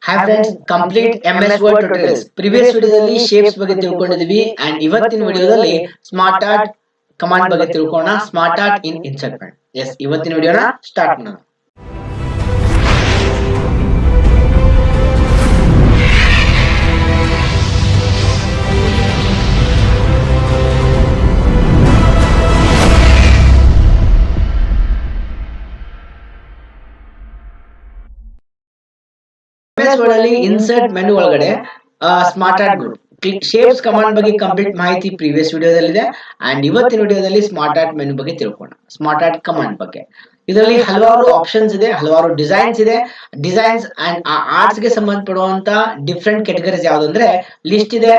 Hi friends, complete MS word tutorials. Previous ವಿಡಿಯೋದಲ್ಲಿ shapes ಬಗ್ಗೆ ತಿಳ್ಕೊಂಡಿದ್ವಿ and ಇವತ್ತಿನ ವಿಡಿಯೋದಲ್ಲಿ ಸ್ಮಾರ್ಟ್ ಆರ್ಟ್ ಕಮಾಂಡ್ ಬಗ್ಗೆ ತಿಳ್ಕೊಳ್ಳೋಣ. ಸ್ಮಾರ್ಟ್ ಆರ್ಟ್ ಇನ್ ಇನ್ಸರ್ಟ್ ಪ್ಯಾಡ್. ಎಸ್, ಇವತ್ತಿನ ವಿಡಿಯೋನ ಸ್ಟಾರ್ಟ್ ಮಾಡೋಣ. MS ವರ್ಡ್ ಅಲ್ಲಿ ಇನ್ಸರ್ಟ್ ಮೆನು ಒಳಗಡೆ smart art group shapes command ಬಗ್ಗೆ ಕಂಪ್ಲೀಟ್ ಮಾಹಿತಿ ಪ್ರೀವಿಯಸ್ ವಿಡಿಯೋದಲ್ಲಿದೆ ಅಂಡ್ ಇವತ್ತಿನ ವಿಡಿಯೋದಲ್ಲಿ ಸ್ಮಾರ್ಟ್ ಆರ್ಟ್ ಮೆನು ಬಗ್ಗೆ ತಿಳ್ಕೊಳ್ಳೋಣ. ಸ್ಮಾರ್ಟ್ ಆರ್ಟ್ ಕಮಾಂಡ್ ಬಗ್ಗೆ ಇದರಲ್ಲಿ ಹಲವಾರು ಆಪ್ಷನ್ಸ್ ಇದೆ, ಹಲವಾರು ಡಿಸೈನ್ಸ್ ಇದೆ. ಡಿಸೈನ್ಸ್ ಅಂಡ್ ಆರ್ಟ್ಸ್ ಗೆ ಸಂಬಂಧಪಡುವಂತ ಡಿಫ್ರೆಂಟ್ ಕೆಟಗರೀಸ್ ಯಾವ್ದು ಅಂದ್ರೆ ಲಿಸ್ಟ್ ಇದೆ,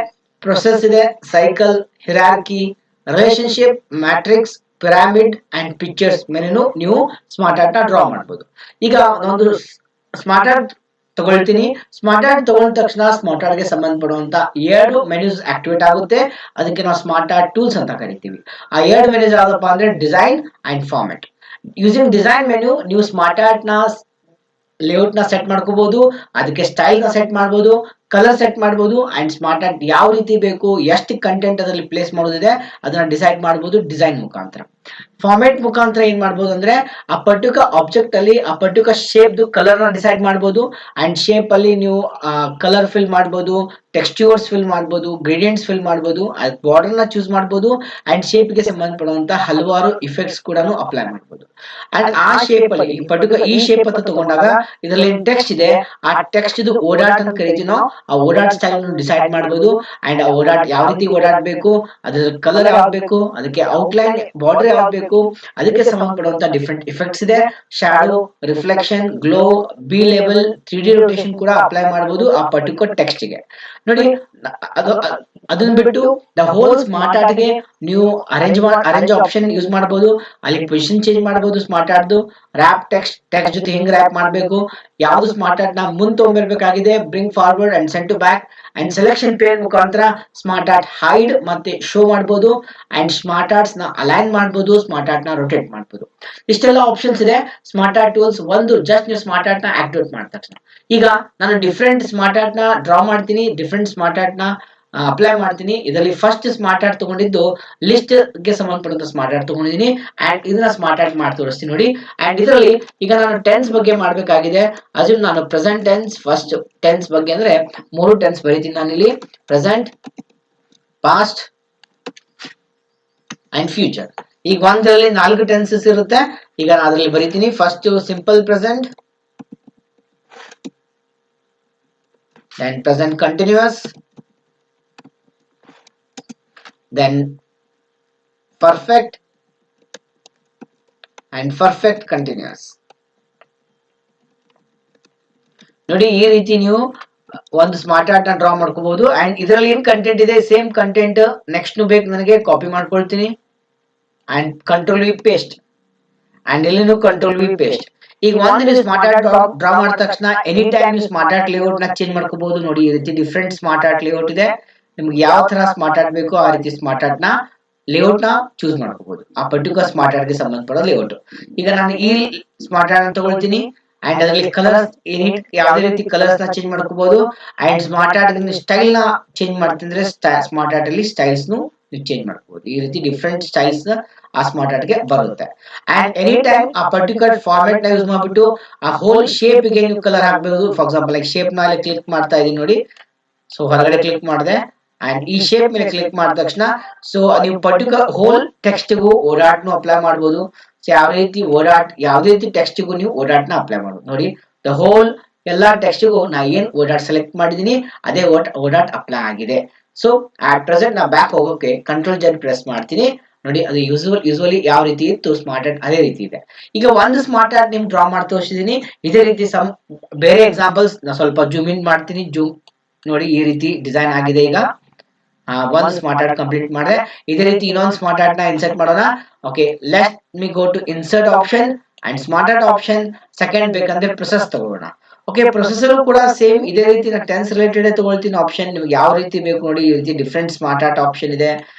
ಪ್ರೊಸೆಸ್ ಇದೆ, cycle, hierarchy, relationship, matrix, pyramid and pictures ಮೇಲೆನೂ ನೀವು ಸ್ಮಾರ್ಟ್ ಆರ್ಟ್ ನ ಡ್ರಾ ಮಾಡಬಹುದು. ಈಗ ಒಂದು ಸ್ಮಾರ್ಟ್ ಆರ್ಟ್ ತಗೊಳ್ತೀನಿ. ಸ್ಮಾರ್ಟ್ ಆರ್ಟ್ ತಗೊಂಡ ತಕ್ಷಣ ಸ್ಮಾರ್ಟ್ ಆರ್ಟ್ ಗೆ ಸಂಬಂಧಪಡುವಂತ 2 ಮೆನ್ಯೂಸ್ ಆಕ್ಟಿವೇಟ್ ಆಗುತ್ತೆ. ಅದಕ್ಕೆ ನಾವು ಸ್ಮಾರ್ಟ್ ಆರ್ಟ್ ಟೂಲ್ಸ್ ಅಂತ ಕರಿತೀವಿ. ಆ 2 ಮೆನ್ಯೂಸ್ ಯಾವ್ದಪ್ಪ ಅಂದ್ರೆ design and format. Using design menu ನೀವು ಸ್ಮಾರ್ಟ್ ಆರ್ಟ್ ನ ಲೇಔಟ್ ನ ಸೆಟ್ ಮಾಡ್ಕೋಬಹುದು, ಅದಕ್ಕೆ ಸ್ಟೈಲ್ ನ ಸೆಟ್ ಮಾಡಬಹುದು, ಕಲರ್ ಸೆಟ್ ಮಾಡಬಹುದು ಅಂಡ್ ಸ್ಮಾರ್ಟ್ ಆರ್ಟ್ ಯಾವ ರೀತಿ ಬೇಕು, ಎಷ್ಟು ಕಂಟೆಂಟ್ ಅದರಲ್ಲಿ ಪ್ಲೇಸ್ ಮಾಡೋದಿದೆ ಅದನ್ನ ಡಿಸೈಡ್ ಮಾಡಬಹುದು ಡಿಸೈನ್ ಮುಖಾಂತರ. ಫಾರ್ಮೆಟ್ ಮುಖಾಂತರ ಏನ್ ಮಾಡಬಹುದು ಅಂದ್ರೆ ಆ ಪರ್ಟಿಕ್ಯುಲರ್ ಆಬ್ಜೆಕ್ಟ್ ಅಲ್ಲಿ ಆ ಪರ್ಟಿಕ್ಯುಲರ್ ಶೇಪ್ ಕಲರ್ ನ ಡಿಸೈಡ್ ಮಾಡಬಹುದು ಅಂಡ್ ಶೇಪ್ ಅಲ್ಲಿ ನೀವು ಕಲರ್ ಫಿಲ್ ಮಾಡಬಹುದು, ಟೆಕ್ಸ್ಚರ್ಸ್ ಫಿಲ್ ಮಾಡಬಹುದು, ಗ್ರೇಡಿಯಂಟ್ಸ್ ಫಿಲ್ ಮಾಡಬಹುದು, ಬಾರ್ಡರ್ ನ ಚೂಸ್ ಮಾಡಬಹುದು ಅಂಡ್ ಶೇಪ್ ಗೆ ಸಂಬಂಧಪಡುವಂತ ಹಲವಾರು ಇಫೆಕ್ಟ್ಸ್ ಕೂಡ ಅಪ್ಲೈ ಮಾಡಬಹುದು. ಅಂಡ್ ಆ ಶೇಪ್ ಅಲ್ಲಿ ಪರ್ಟಿಕ್ಯುಲರ್ ಈ ಶೇಪ್ ಅಂತ ತಗೊಂಡಾಗ ಇದರಲ್ಲಿ ಟೆಕ್ಸ್ಟ್ ಇದೆ, ಆ ಟೆಕ್ಸ್ಟ್ ಇದು ಓಡಾಟ್ ಅಂತ ಕರಿತೀವಿ ನಾವು. ಆ ಓಡಾಟ್ ಸ್ಟೈಲ್ ಡಿಸೈಡ್ ಮಾಡಬಹುದು ಅಂಡ್ ಆ ಓಡಾಟ್ ಯಾವ ರೀತಿ ಓಡಾಡಬೇಕು, ಅದ್ರ ಕಲರ್ ಯಾವ್ದು ಬೇಕು, ಅದಕ್ಕೆ ಔಟ್ಲೈನ್ ಬಾರ್ಡರ್ ಯಾವ್ದು ಬೇಕು, ಅದಕ್ಕೆ ಸಂಬಂಧಪಡುವಂತ ಡಿಫ್ರೆಂಟ್ ಇಫೆಕ್ಟ್ಸ್ ಇದೆ. Shadow, reflection, glow, B label, 3D rotation ಕೂಡ ಅಪ್ಲೈ ಮಾಡಬಹುದು ಆ ಪರ್ಟಿಕ್ಯುಲರ್ ಟೆಕ್ಸ್ಟ್ ಗೆ. ನೋಡಿ, ಅದನ್ನ ಬಿಟ್ಟು ದ ಹೋಲ್ ಸ್ಮಾರ್ಟ್ ಆರ್ಟ್ ಗೆ ನೀವು ಅರೇಂಜ್ ಆಪ್ಷನ್ ಯೂಸ್ ಮಾಡಬಹುದು. ಅಲ್ಲಿ ಪೊಸಿಷನ್ ಚೇಂಜ್ ಮಾಡಬಹುದು ಸ್ಮಾರ್ಟ್ ಆರ್ಟ್. ರ್ಯಾಪ್ ಟೆಕ್ಸ್ಟ್ ಜೊತೆ ಹೆಂಗ್ ರ್ಯಾಪ್ ಮಾಡಬೇಕು, ಯಾವ್ದು ಸ್ಮಾರ್ಟ್ ಆರ್ಟ್ ನ ಮುಂದೆ ತಗೊಂಡ್ಬರ್ಬೇಕಾಗಿದೆ, bring forward and send to back and selection pane ಮುಖಾಂತರ ಸ್ಮಾರ್ಟ್ ಆರ್ಟ್ ಹೈಡ್ ಮತ್ತೆ ಶೋ ಮಾಡಬಹುದು ಅಂಡ್ ಸ್ಮಾರ್ಟ್ ಆರ್ಟ್ಸ್ ನ ಅಲೈನ್ ಮಾಡಬಹುದು, ಸ್ಮಾರ್ಟ್ ಆರ್ಟ್ ನ ರೊಟೇಟ್ ಮಾಡಬಹುದು. ಇಷ್ಟೆಲ್ಲ ಆಪ್ಷನ್ಸ್ ಇದೆ ಸ್ಮಾರ್ಟ್ ಆರ್ಟ್ ಟೂಲ್ಸ್. ಒಂದು ಜಸ್ಟ್ ನೀವು ಸ್ಮಾರ್ಟ್ ಆರ್ಟ್ ನ ಆಕ್ಟಿವೇಟ್ ಮಾಡಿದ ತಕ್ಷಣ ಈಗ ನಾನು ಡಿಫ್ರೆಂಟ್ ಸ್ಮಾರ್ಟ್ ಆರ್ಟ್ ನ ಡ್ರಾ ಮಾಡ್ತೀನಿ, ಡಿಫ್ರೆಂಟ್ ಸ್ಮಾರ್ಟ್ ಆರ್ಟ್ ನ ಅಪ್ಲೈ ಮಾಡ್ತೀನಿ. ಇದರಲ್ಲಿ ಫಸ್ಟ್ ಸ್ಮಾರ್ಟ್ ಆರ್ಟ್ ತಗೊಂಡಿದ್ದು ಲಿಸ್ಟ್ ಗೆ ಸಂಬಂಧಪಟ್ಟಂತ ಸ್ಮಾರ್ಟ್ ಆರ್ಟ್ ತಗೊಂಡಿದ್ದೀನಿ ಅಂಡ್ ಇದನ್ನ ಸ್ಮಾರ್ಟ್ ಆರ್ಟ್ ಮಾಡಿ ತೋರಿಸ್ತೀನಿ ನೋಡಿ. ಅಂಡ್ ಇದರಲ್ಲಿ ಈಗ ನಾನು ಟೆನ್ಸ್ ಬಗ್ಗೆ ಮಾಡಬೇಕಾಗಿದೆ. ಅದು ನಾನು ಪ್ರೆಸೆಂಟ್ ಟೆನ್ಸ್, ಫಸ್ಟ್ ಟೆನ್ಸ್ ಬಗ್ಗೆ ಅಂದ್ರೆ 3 ಟೆನ್ಸ್ ಬರೀತೀನಿ ನಾನು ಇಲ್ಲಿ: ಪ್ರೆಸೆಂಟ್, ಪಾಸ್ಟ್ ಅಂಡ್ ಫ್ಯೂಚರ್. ಈಗ ಒಂದರಲ್ಲಿ 4 ಟೆನ್ಸಸ್ ಇರುತ್ತೆ. ಈಗ ನಾನು ಅದರಲ್ಲಿ ಬರೀತೀನಿ. First simple present, then present continuous, then perfect and perfect continuous. ನೋಡಿ, ಈ ರೀತಿ ನೀವು ಒಂದು ಸ್ಮಾರ್ಟ್ ಆರ್ಟ್ ನ ಡ್ರಾ ಮಾಡ್ಕೋಬಹುದು. ಅಂಡ್ ಇದರಲ್ಲಿ ಏನ್ ಕಂಟೆಂಟ್ ಇದೆ ಸೇಮ್ ಕಂಟೆಂಟ್ ನೆಕ್ಸ್ಟ್ ಬೇಕು ನನಗೆ ಕಾಪಿ ಮಾಡ್ಕೊಳ್ತೀನಿ and control V paste and ಇಲ್ಲಿನೂ ಕಂಟ್ರೋಲ್ ವಿ ಪೇಸ್ಟ್. ಈಗ ಒಂದು ನೀವು ಸ್ಮಾರ್ಟ್ ಆರ್ಟ್ ಡ್ರಾ ಮಾಡಿದ ತಕ್ಷಣ ಎನಿ ಟೈಮ್ ನೀವು ಸ್ಮಾರ್ಟ್ ಆರ್ಟ್ ಲೇಔಟ್ ನ ಚೇಂಜ್ ಮಾಡ್ಕೋಬಹುದು. ನೋಡಿ, ಈ ರೀತಿ ಡಿಫ್ರೆಂಟ್ ಸ್ಮಾರ್ಟ್ ಆರ್ಟ್ ಲೇಔಟ್ ಇದೆ. ನಿಮ್ಗೆ ಯಾವ ತರ ಸ್ಮಾರ್ಟ್ ಆರ್ಟ್ ಬೇಕೋ ಆ ರೀತಿ ಸ್ಮಾರ್ಟ್ ಆರ್ಟ್ ನ ಲೇಔಟ್ ನ ಚೂಸ್ ಮಾಡ್ಕೋಬಹುದು, ಆ ಪರ್ಟಿಕ್ಯುಲರ್ ಸ್ಮಾರ್ಟ್ ಆರ್ಟ್ ಗೆ ಸಂಬಂಧಪಡೋ ಲೇಔಟ್. ಈಗ ನಾನು ಈ ಸ್ಮಾರ್ಟ್ ಆರ್ಟ್ ತಗೊಳ್ತೀನಿ ಅಂಡ್ ಅದರಲ್ಲಿ ಕಲರ್ಸ್ ಯಾವುದೇ ರೀತಿ ಕಲರ್ಸ್ ನ ಚೇಂಜ್ ಮಾಡ್ಕೋಬಹುದು ಅಂಡ್ ಸ್ಮಾರ್ಟ್ ಆರ್ಟ್ ಸ್ಟೈಲ್ ನ ಚೇಂಜ್ ಮಾಡ್ತಿದ್ರೆ ಸ್ಮಾರ್ಟ್ ಆರ್ಟ್ ಅಲ್ಲಿ ಸ್ಟೈಲ್ಸ್ ನೀವು ಚೇಂಜ್ ಮಾಡ್ಕೋಬಹುದು. ಈ ರೀತಿ ಡಿಫ್ರೆಂಟ್ ಸ್ಟೈಲ್ಸ್ ಆ ಸ್ಮಾರ್ಟ್ ಆರ್ಟ್ ಗೆ ಬರುತ್ತೆ. ಅಂಡ್ ಎನಿ ಟೈಮ್ ಆ ಪರ್ಟಿಕ್ಯುಲರ್ ಫಾರ್ಮೆಟ್ ನ ಯೂಸ್ ಮಾಡ್ಬಿಟ್ಟು ಆ ಹೋಲ್ ಶೇಪ್ ಗೆ ನೀವು ಕಲರ್ ಹಾಕಬಹುದು. ಫಾರ್ ಎಕ್ಸಾಂಪಲ್ ಲೈಕ್ ಶೇಪ್ ಮೇಲೆ ಕ್ಲಿಕ್ ಮಾಡ್ತಾ ಇದೀನಿ ನೋಡಿ. ಸೊ ಹೊರಗಡೆ ಕ್ಲಿಕ್ ಮಾಡಿದೆ ಅಂಡ್ ಈ ಶೇಪ್ ಮೇಲೆ ಕ್ಲಿಕ್ ಮಾಡಿದ ತಕ್ಷಣ ಸೊ ನೀವು ಪರ್ಟಿಕ್ಯುಲರ್ ಹೋಲ್ ಟೆಕ್ಸ್ಟ್ ಗೂ ಓಡಾಟ್ ನು ಅಪ್ಲೈ ಮಾಡಬಹುದು. ಯಾವ ರೀತಿ ಓಡಾಟ್, ಯಾವುದೇ ರೀತಿ ಟೆಕ್ಸ್ಟ್ ಗೂ ನೀವು ಓಡಾಟ್ ನ ಅಪ್ಲೈ ಮಾಡಬಹುದು. ನೋಡಿ, ದ ಹೋಲ್ ಎಲ್ಲಾ ಟೆಕ್ಸ್ಟ್ ಗೂ ನಾ ಏನ್ ಓಡಾಟ್ ಸೆಲೆಕ್ಟ್ ಮಾಡಿದೀನಿ ಅದೇ ಓಡಾಟ್ ಅಪ್ಲೈ ಆಗಿದೆ. ಸೊ ಅಟ್ ಪ್ರೆಸೆಂಟ್ ನಾ ಬ್ಯಾಕ್ ಹೋಗೋಕೆ ಕಂಟ್ರೋಲ್ Z ಪ್ರೆಸ್ ಮಾಡ್ತೀನಿ. ನೋಡಿ, ಅದು ಯೂಶುವಲಿ ಯಾವ ರೀತಿ ಇತ್ತು ಸ್ಮಾರ್ಟ್ ಆರ್ಟ್ ಅದೇ ರೀತಿ ಇದೆ. ಈಗ ಒಂದು ಸ್ಮಾರ್ಟ್ ಆರ್ಟ್ ನಿಮ್ ಡ್ರಾ ಮಾಡಿ ತೋರಿಸಿದೀನಿ. ಇದೇ ರೀತಿ ಬೇರೆ ಎಕ್ಸಾಂಪಲ್ಸ್ ನಾ ಸ್ವಲ್ಪ ಜೂಮ್ ಇನ್ ಮಾಡ್ತೀನಿ. ನೋಡಿ, ಈ ರೀತಿ ಡಿಸೈನ್ ಆಗಿದೆ. ಈಗ ಒಂದು ಸ್ಮಾರ್ಟ್ ಆರ್ಟ್ ಕಂಪ್ಲೀಟ್ ಮಾಡಿದೆ. ಇದೇ ರೀತಿ ಇನ್ನೊಂದು ಸ್ಮಾರ್ಟ್ ಆರ್ಟ್ ನ ಇನ್ಸರ್ಟ್ ಮಾಡೋಣ. Okay, let me go to insert option and smart art option. Second ಬೇಕಂದ್ರೆ ಪ್ರೊಸೆಸ್ ತಗೋಣ. ಓಕೆ, ಪ್ರೊಸೆಸರ್ ಕೂಡ ಸೇಮ್ ಇದೇ ರೀತಿ ನಾನು ಟೆನ್ಸ್ ರಿಲೇಟೆಡ್ ತಗೊಳ್ತೀನಿ ಆಪ್ಷನ್. ನಿಮ್ಗೆ ಯಾವ ರೀತಿ ಬೇಕು ನೋಡಿ, ಈ ರೀತಿ ಡಿಫ್ರೆಂಟ್ ಸ್ಮಾರ್ಟ್ ಆರ್ಟ್ ಆಪ್ಷನ್ ಇದೆ.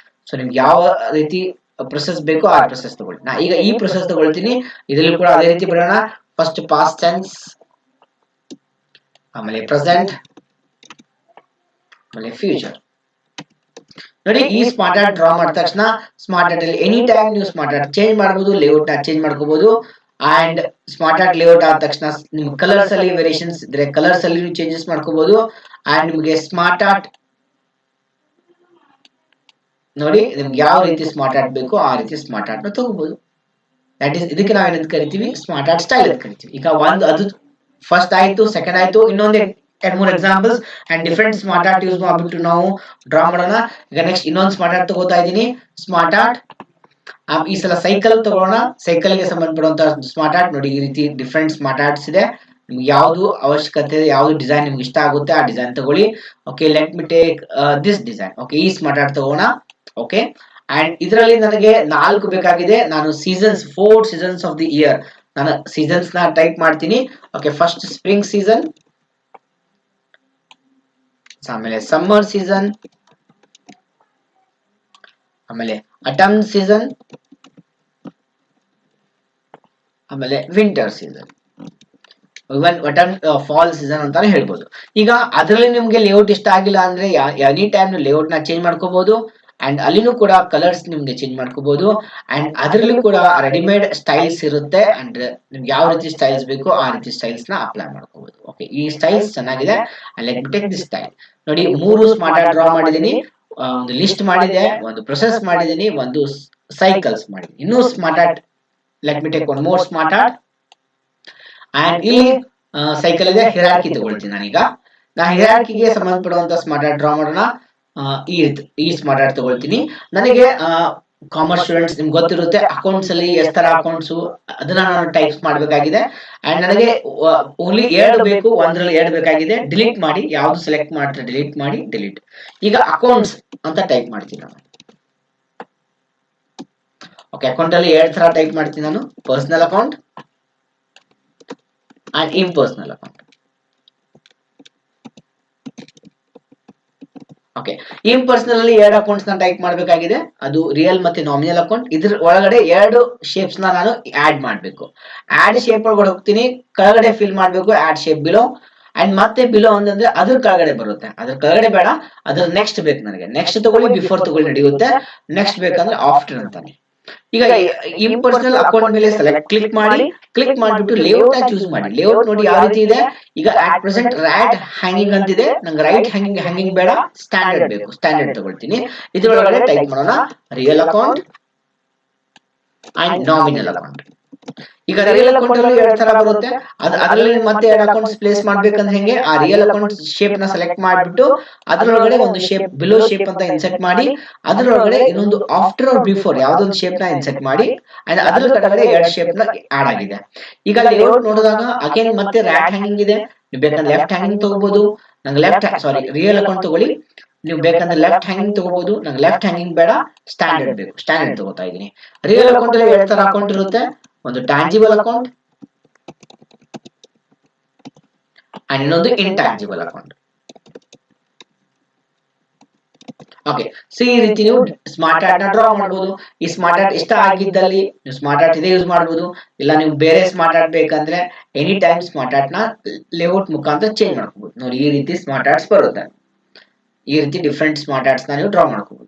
ಸೊ ನಿಮ್ಗೆ ಯಾವ ರೀತಿ ಪ್ರೊಸೆಸ್ ಬೇಕೋ ಆ ಪ್ರೊಸೆಸ್ ತಗೊಳ್ಳಿ. ನಾ ಈಗ ಈ ಪ್ರೊಸೆಸ್ ತಗೊಳ್ತೀನಿ. ಇದರಲ್ಲಿ ಕೂಡ ಅದೇ ರೀತಿ ಬರೋಣ. ಫಸ್ಟ್ ಪಾಸ್ಟ್ ಟೆನ್ಸ್, ಆಮೇಲೆ ಪ್ರೆಸೆಂಟ್, ಆಮೇಲೆ ಫ್ಯೂಚರ್. ನೋಡಿ ಈ ಸ್ಮಾರ್ಟ್ ಆರ್ಟ್ ಡ್ರಾ ಮಾಡಿದ ತಕ್ಷಣ ಸ್ಮಾರ್ಟ್ ಆರ್ಟ್ ಅಲ್ಲಿ ಎನಿ ಟೈಮ್ ನೀವು ಸ್ಮಾರ್ಟ್ ಆರ್ಟ್ ಚೇಂಜ್ ಮಾಡಬಹುದು, ಲೇಔಟ್ ನ ಚೇಂಜ್ ಮಾಡ್ಕೋಬಹುದು. ಅಂಡ್ ಸ್ಮಾರ್ಟ್ ಆರ್ಟ್ ಲೇಔಟ್ ಆದ ತಕ್ಷಣ ನಿಮ್ ಕಲರ್ಸ್ ಅಲ್ಲಿ ವೇರಿಯೇಷನ್ಸ್ ಇದ್ರೆ ಕಲರ್ಸ್ ಅಲ್ಲಿ ನೀವು ಚೇಂಜಸ್ ಮಾಡ್ಕೋಬಹುದು. ಅಂಡ್ ನಿಮಗೆ ಸ್ಮಾರ್ಟ್ ಆರ್ಟ್ ನೋಡಿ ನಿಮ್ಗೆ ಯಾವ ರೀತಿ ಸ್ಮಾರ್ಟ್ ಆರ್ಟ್ ಬೇಕು ಆ ರೀತಿ ಸ್ಮಾರ್ಟ್ ಆರ್ಟ್ ನ ತಗೋಬಹುದು. ದಟ್ ಈಸ್ ಇದಕ್ಕೆ ನಾವು ಏನಂತ ಕರಿತೀವಿ, ಸ್ಮಾರ್ಟ್ ಆರ್ಟ್ ಸ್ಟೈಲ್ ಅಂತ ಕರಿತೀವಿ. ಈಗ ಒಂದು ಅದು ಫಸ್ಟ್ ಆಯ್ತು, ಸೆಕೆಂಡ್ ಆಯ್ತು, ಇನ್ನೊಂದು ಎರಡ್ ಮೂರ್ examples and different smart art use ಮಾಡ್ಬಿಟ್ಟು ನಾವು ಡ್ರಾ ಮಾಡೋಣ. ಈಗ ನೆಕ್ಸ್ಟ್ ಇನ್ನೊಂದು ಸ್ಮಾರ್ಟ್ ಆರ್ಟ್ ತಗೋತಾ ಇದ್ದೀನಿ, ಸ್ಮಾರ್ಟ್ ಆರ್ಟ್. ಈ ಸಲ ಸೈಕಲ್ ತಗೋಣ. ಸೈಕಲ್ ಗೆ ಸಂಬಂಧಪಡುವಂತ ಸ್ಮಾರ್ಟ್ ಆರ್ಟ್ ನೋಡಿ, ಈ ರೀತಿ ಡಿಫ್ರೆಂಟ್ ಸ್ಮಾರ್ಟ್ ಆರ್ಟ್ಸ್ ಇದೆ. ನಿಮ್ಗೆ ಯಾವ್ದು ಅವಶ್ಯಕತೆ ಇದೆ, ಯಾವ್ದು ಡಿಸೈನ್ ನಿಮ್ಗೆ ಇಷ್ಟ ಆಗುತ್ತೆ ಆ ಡಿಸೈನ್ ತಗೊಳ್ಳಿ. Okay, let me take this design. Okay, ಈ ಸ್ಮಾರ್ಟ್ ಆರ್ಟ್ ತಗೋಣ. ಓಕೆ, ಅಂಡ್ ಇದರಲ್ಲಿ ನನಗೆ 4 ಬೇಕಾಗಿದೆ. ನಾನು seasons 4 seasons of the year, ನಾನು ಸೀಸನ್ಸ್ ನ ಟೈಪ್ ಮಾಡ್ತೀನಿ. ಓಕೆ, ಫಸ್ಟ್ ಸ್ಪ್ರಿಂಗ್ ಸೀಸನ್, ಆಮೇಲೆ ಸಮ್ಮರ್ ಸೀಸನ್, ಆಮೇಲೆ ಅಟಮ್ ಸೀಸನ್, ಆಮೇಲೆ ವಿಂಟರ್ ಸೀಸನ್, ಫಾಲ್ ಸೀಸನ್ ಅಂತಾನೆ ಹೇಳ್ಬೋದು. ಈಗ ಅದರಲ್ಲಿ ನಿಮ್ಗೆ ಲೇಔಟ್ ಇಷ್ಟ ಆಗಿಲ್ಲ ಅಂದ್ರೆ ಎನಿ ಟೈಮ್ ಲೇಔಟ್ ನ ಚೇಂಜ್ ಮಾಡ್ಕೋಬಹುದು. ಅಂಡ್ ಅಲ್ಲಿನೂ ಕೂಡ ಕಲರ್ಸ್ ನಿಮ್ಗೆ ಚೇಂಜ್ ಮಾಡ್ಕೋಬಹುದು. ಅಂಡ್ ಅದರಲ್ಲೂ ಕೂಡ ರೆಡಿಮೇಡ್ ಸ್ಟೈಲ್ಸ್ ಇರುತ್ತೆ. ಅಂಡ್ ನಿಮ್ಗೆ ಯಾವ ರೀತಿ ಸ್ಟೈಲ್ಸ್ ಬೇಕು ಆ ರೀತಿ ಸ್ಟೈಲ್ಸ್ ನ ಅಪ್ಲೈ ಮಾಡ್ಕೋಬಹುದು. ಓಕೆ, ಈ ಸ್ಟೈಲ್ಸ್ ಚೆನ್ನಾಗಿದೆ. Let me take this style. ನೋಡಿ 3 ಸ್ಮಾರ್ಟ್ ಆರ್ಟ್ ಡ್ರಾ ಮಾಡಿದೀನಿ, ಒಂದು ಲಿಸ್ಟ್ ಮಾಡಿದೆ, ಒಂದು ಪ್ರೊಸೆಸ್ ಮಾಡಿದೀನಿ, ಒಂದು ಸೈಕಲ್ಸ್ ಮಾಡಿದೀನಿ. ಇನ್ನೂ smart art, let me take one more smart art. And ಇಲ್ಲಿ ಸೈಕಲ್ ಇದೆ, ಹಿರಾರ್ಕಿ ತಗೊಳ್ತೀನಿ ನಾನೀಗ. ನಾ ಹಿರಾರ್ಕಿಗೆ ಸಂಬಂಧಪಡುವಂತ ಸ್ಮಾರ್ಟ್ ಆರ್ಟ್ ಡ್ರಾ ಮಾಡೋಣ. ಈ ಸ್ಮಾರ್ಟ್ ಆರ್ಟ್ ತಗೊಳ್ತೀನಿ. ನನಗೆ ಕಾಮರ್ಸ್ ಸ್ಟೂಡೆಂಟ್ಸ್ ನಿಮ್ಗೆ ಗೊತ್ತಿರುತ್ತೆ, ಅಕೌಂಟ್ಸ್ ಅಲ್ಲಿ ಎಷ್ಟು ತರ ಅಕೌಂಟ್ಸ್ ಅದನ್ನ ನಾನು ಟೈಪ್ಸ್ ಮಾಡಬೇಕಾಗಿದೆ. ಅಂಡ್ ನನಗೆ ಓನ್ಲಿ 2 ಬೇಕು, ಒಂದ್ರಲ್ಲಿ 2 ಬೇಕಾಗಿದೆ. ಡಿಲೀಟ್ ಮಾಡಿ, ಯಾವ್ದು ಸೆಲೆಕ್ಟ್ ಮಾಡ್ತಾರೆ ಡಿಲೀಟ್ ಮಾಡಿ, ಡಿಲೀಟ್. ಈಗ ಅಕೌಂಟ್ಸ್ ಅಂತ ಟೈಪ್ ಮಾಡ್ತೀನಿ ನಾನು. ಓಕೆ, ಅಕೌಂಟ್ ಅಲ್ಲಿ 2 ತರ ಟೈಪ್ ಮಾಡ್ತೀನಿ ನಾನು, personal account and impersonal account. Okay, impersonal ಅಲ್ಲಿ 2 ಅಕೌಂಟ್ಸ್ ನ ಟೈಪ್ ಮಾಡಬೇಕಾಗಿದೆ. ಅದು ರಿಯಲ್ ಮತ್ತೆ ನಾಮಿನಲ್ ಅಕೌಂಟ್. ಇದ್ರ ಒಳಗಡೆ 2 ಶೇಪ್ಸ್ ನ ನಾನು ಆಡ್ ಮಾಡಬೇಕು. ಆಡ್ ಶೇಪ್ ಒಳಗಡೆ ಹೋಗ್ತೀನಿ, ಕೆಳಗಡೆ ಫಿಲ್ ಮಾಡಬೇಕು ಆಡ್ ಶೇಪ್ ಬಿಲೋ. ಅಂಡ್ ಮತ್ತೆ ಬಿಲೋ ಅಂತಂದ್ರೆ ಅದ್ರ ಕೆಳಗಡೆ ಬರುತ್ತೆ, ಅದ್ರ ಕೆಳಗಡೆ ಬೇಡ, ಅದ್ರ ನೆಕ್ಸ್ಟ್ ಬೇಕು ನನಗೆ. ನೆಕ್ಸ್ಟ್ ತಗೊಳ್ಳಿ, ಬಿಫೋರ್ ತಗೊಳ್ಳಿ ನಡೆಯುತ್ತೆ. ನೆಕ್ಸ್ಟ್ ಬೇಕಂದ್ರೆ ಆಫ್ಟರ್ ಅಂತಾನೆ. ಈಗ ಇಂಪರ್ಸನಲ್ ಅಕೌಂಟ್ ಮೇಲೆ ಕ್ಲಿಕ್ ಮಾಡಿ, ಕ್ಲಿಕ್ ಮಾಡಿಬಿಟ್ಟು ಲೇಔಟ್ ನ ಚೂಸ್ ಮಾಡಿ. ಲೇಔಟ್ ನೋಡಿ ಯಾವ ರೀತಿ ಇದೆ. ಈಗ ಆಟ್ ಪ್ರೆಸೆಂಟ್ ರೈಟ್ ಹ್ಯಾಂಗಿಂಗ್ ಅಂತಿದೆ, ನಂಗೆ ರೈಟ್ ಹ್ಯಾಂಗಿಂಗ್ ಬೇಡ, ಸ್ಟ್ಯಾಂಡರ್ಡ್ ಬೇಕು. ಸ್ಟ್ಯಾಂಡರ್ಡ್ ತಗೊಳ್ತೀನಿ. ಇದ್ರೊಳಗಡೆ ಟೈಪ್ ಮಾಡೋಣ real account and nominal account. ಈಗ ರಿಯಲ್ ಅಕೌಂಟ್ ಅಲ್ಲಿ 2 ತರ ಬರುತ್ತೆ. ಅದರಲ್ಲಿ ಮತ್ತೆ 2 ಅಕೌಂಟ್ಸ್ ಪ್ಲೇಸ್ ಮಾಡ್ಬೇಕಂದ್ರೆ ಹೆಂಗೆ, ಆ ರಿಯಲ್ ಅಕೌಂಟ್ ಶೇಪ್ ನ ಸೆಲೆಕ್ಟ್ ಮಾಡಿಬಿಟ್ಟು ಅದರೊಳಗಡೆ ಒಂದು ಶೇಪ್ ಬಿಲೋ ಶೇಪ್ ಅಂತ ಇನ್ಸೆಟ್ ಮಾಡಿ, ಅದರೊಳಗಡೆ ಇನ್ನೊಂದು ಆಫ್ಟರ್ ಆರ್ ಬಿಫೋರ್ ಯಾವ್ದೊಂದು ಶೇಪ್ ನ ಇನ್ಸೆಟ್ ಮಾಡಿ. ಅಂಡ್ ಅದ್ರ ಕೆಳಗಡೆ 2 ಶೇಪ್ ನ ಆಡ್ ಆಗಿದೆ. ಈಗ ಲೇಔಟ್ ನೋಡಿದಾಗ ಅಗೇನ್ ಮತ್ತೆ ರೈಟ್ ಹ್ಯಾಂಗಿಂಗ್ ಇದೆ, ನೀವು ಬೇಕಂದ್ರೆ ಲೆಫ್ಟ್ ಹ್ಯಾಂಗಿಂಗ್ ತಗೋಬಹುದು. ನಂಗೆ ರಿಯಲ್ ಅಕೌಂಟ್ ತಗೊಳ್ಳಿ, ನೀವು ಬೇಕಂದ್ರೆ ಲೆಫ್ಟ್ ಹ್ಯಾಂಗಿಂಗ್ ತಗೋಬಹುದು. ನಂಗೆ ಲೆಫ್ಟ್ ಹ್ಯಾಂಗಿಂಗ್ ಬೇಡ, ಸ್ಟ್ಯಾಂಡರ್ಡ್ ಬೇಕು. ಸ್ಟ್ಯಾಂಡರ್ಡ್ ತಗೋತಾ ಇದೀನಿ. ರಿಯಲ್ ಅಕೌಂಟ್ ಅಲ್ಲಿ 2 ತರ ಅಕೌಂಟ್ ಇರುತ್ತೆ, ಒಂದು ಟ್ಯಾಂಜಿಬಲ್ ಅಕೌಂಟ್ ಅಂಡ್ ಇನ್ನೊಂದು ಇಂಟ್ಯಾಂಜಿಬಲ್ ಅಕೌಂಟ್. ಓಕೆ, ಸೊ ಈ ರೀತಿ ನೀವು ಸ್ಮಾರ್ಟ್ ಆರ್ಟ್ ನ ಡ್ರಾ ಮಾಡಬಹುದು. ಈ ಸ್ಮಾರ್ಟ್ ಆರ್ಟ್ ಇಷ್ಟ ಆಗಿದ್ದಲ್ಲಿ ನೀವು ಸ್ಮಾರ್ಟ್ ಆರ್ಟ್ ಇದೇ ಯೂಸ್ ಮಾಡಬಹುದು. ಇಲ್ಲ ನೀವು ಬೇರೆ ಸ್ಮಾರ್ಟ್ ಆರ್ಟ್ ಬೇಕಂದ್ರೆ ಎನಿ ಟೈಮ್ ಸ್ಮಾರ್ಟ್ ಆರ್ಟ್ ನ ಲೇಔಟ್ ಮುಖಾಂತರ ಚೇಂಜ್ ಮಾಡ್ಕೋಬಹುದು. ನೋಡಿ ಈ ರೀತಿ ಸ್ಮಾರ್ಟ್ ಆರ್ಟ್ಸ್ ಬರುತ್ತೆ. ಈ ರೀತಿ ಡಿಫ್ರೆಂಟ್ ಸ್ಮಾರ್ಟ್ ಆರ್ಟ್ಸ್ ನ ನೀವು ಡ್ರಾ ಮಾಡ್ಕೋಬಹುದು.